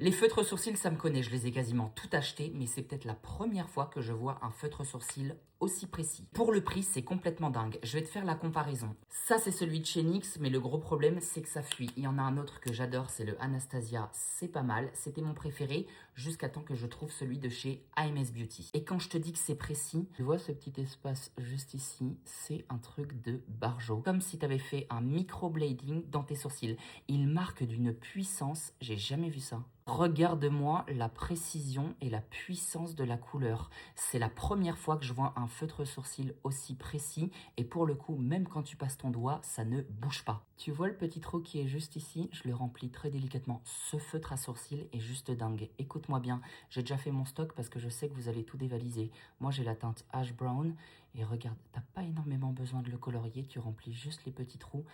Les feutres sourcils, ça me connaît, je les ai quasiment tout achetés, mais c'est peut-être la première fois que je vois un feutre sourcil aussi précis. Pour le prix, c'est complètement dingue. Je vais te faire la comparaison. Ça, c'est celui de chez NYX, mais le gros problème, c'est que ça fuit. Il y en a un autre que j'adore, c'est le Anastasia, c'est pas mal. C'était mon préféré, jusqu'à temps que je trouve celui de chez AMS Beauty. Et quand je te dis que c'est précis, tu vois ce petit espace juste ici, c'est un truc de barjo. Comme si tu avais fait un microblading dans tes sourcils. Il marque d'une puissance, j'ai jamais vu ça. Regarde-moi la précision et la puissance de la couleur. C'est la première fois que je vois un feutre sourcil aussi précis et pour le coup, même quand tu passes ton doigt, ça ne bouge pas. Tu vois le petit trou qui est juste ici? Je le remplis très délicatement. Ce feutre à sourcils est juste dingue. Écoute-moi bien, j'ai déjà fait mon stock parce que je sais que vous allez tout dévaliser. Moi, j'ai la teinte Ash Brown et regarde, t'as pas énormément besoin de le colorier, tu remplis juste les petits trous.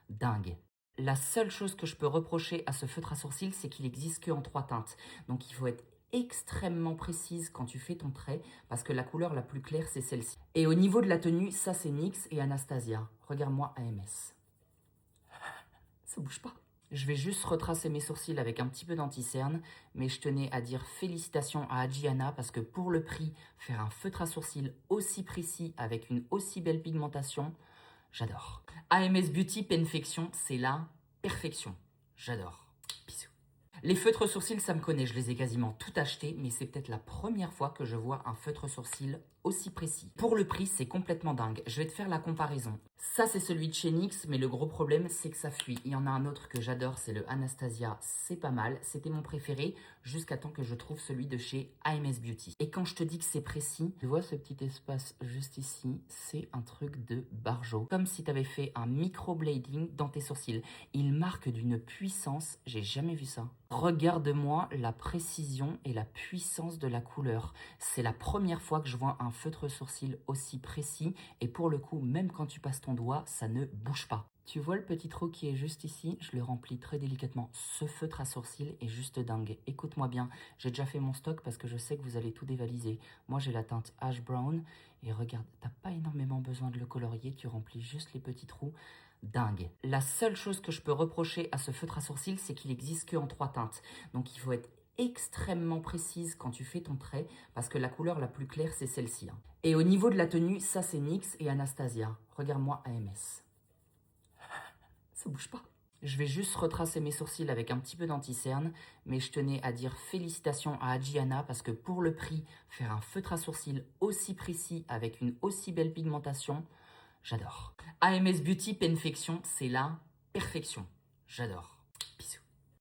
Dingue. La seule chose que je peux reprocher à ce feutre à sourcils, c'est qu'il existe qu'en 3 teintes. Donc il faut être extrêmement précise quand tu fais ton trait parce que la couleur la plus claire, c'est celle-ci. Et au niveau de la tenue, ça c'est NYX et Anastasia. Regarde-moi AMS. Ça bouge pas. Je vais juste retracer mes sourcils avec un petit peu d'anti-cerne, mais je tenais à dire félicitations à Adjiana parce que pour le prix, faire un feutre à sourcils aussi précis avec une aussi belle pigmentation, j'adore. AMS Beauty Penfection, c'est la perfection. J'adore. Bisous. Les feutres sourcils, ça me connaît, je les ai quasiment tout achetés, mais c'est peut-être la première fois que je vois un feutre sourcil aussi précis. Pour le prix, c'est complètement dingue. Je vais te faire la comparaison. Ça, c'est celui de chez NYX, mais le gros problème, c'est que ça fuit. Il y en a un autre que j'adore, c'est le Anastasia, c'est pas mal. C'était mon préféré, jusqu'à temps que je trouve celui de chez AMS Beauty. Et quand je te dis que c'est précis, tu vois ce petit espace juste ici, c'est un truc de barjo. Comme si tu avais fait un microblading dans tes sourcils. Il marque d'une puissance, j'ai jamais vu ça. Regarde-moi la précision et la puissance de la couleur. C'est la première fois que je vois un feutre sourcil aussi précis et pour le coup, même quand tu passes ton doigt, ça ne bouge pas. Tu vois le petit trou qui est juste ici? Je le remplis très délicatement. Ce feutre à sourcils est juste dingue. Écoute-moi bien, j'ai déjà fait mon stock parce que je sais que vous allez tout dévaliser. Moi, j'ai la teinte Ash Brown et regarde, t'as pas énormément besoin de le colorier, tu remplis juste les petits trous. Dingue. La seule chose que je peux reprocher à ce feutre à sourcils, c'est qu'il existe qu'en 3 teintes. Donc il faut être extrêmement précise quand tu fais ton trait parce que la couleur la plus claire, c'est celle-ci. Et au niveau de la tenue, ça c'est NYX et Anastasia. Regarde-moi AMS. Ça bouge pas. Je vais juste retracer mes sourcils avec un petit peu d'anti-cerne, mais je tenais à dire félicitations à Adjiana parce que pour le prix, faire un feutre à sourcils aussi précis avec une aussi belle pigmentation, j'adore. AMS Beauty Penfection, c'est la perfection. J'adore.